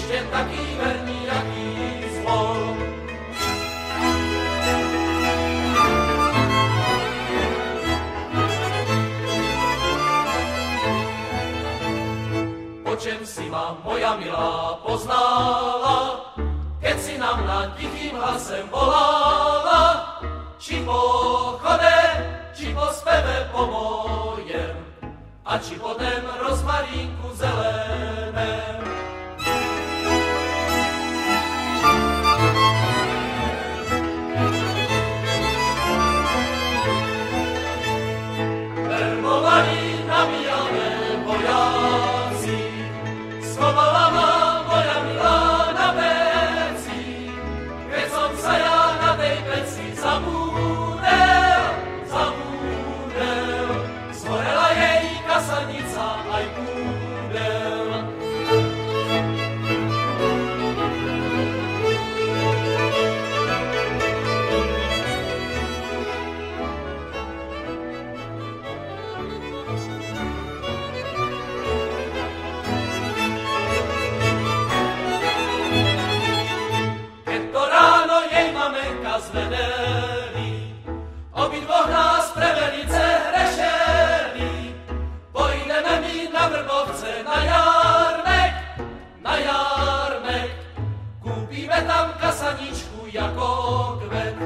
ešte taký verný, aký zvol. Po čem si ma, moja milá, poznala, keď si nám na tichým hlasem volala, či po chode, či po speve po mojem, a či potom rozmarínku zelené. Vermovali nabíjame vojaci, schovala ma moja milá na peci, keď som sa ja na tej peci zabúdel, zhorela jej kasanica aj kúdel. Keď to ráno jej mamenka zvedeli, obidvoch nás pre velice hrešeli, pojdeme my na Vrbovce na jarmek, kúpime tam kasaničku jako kvet.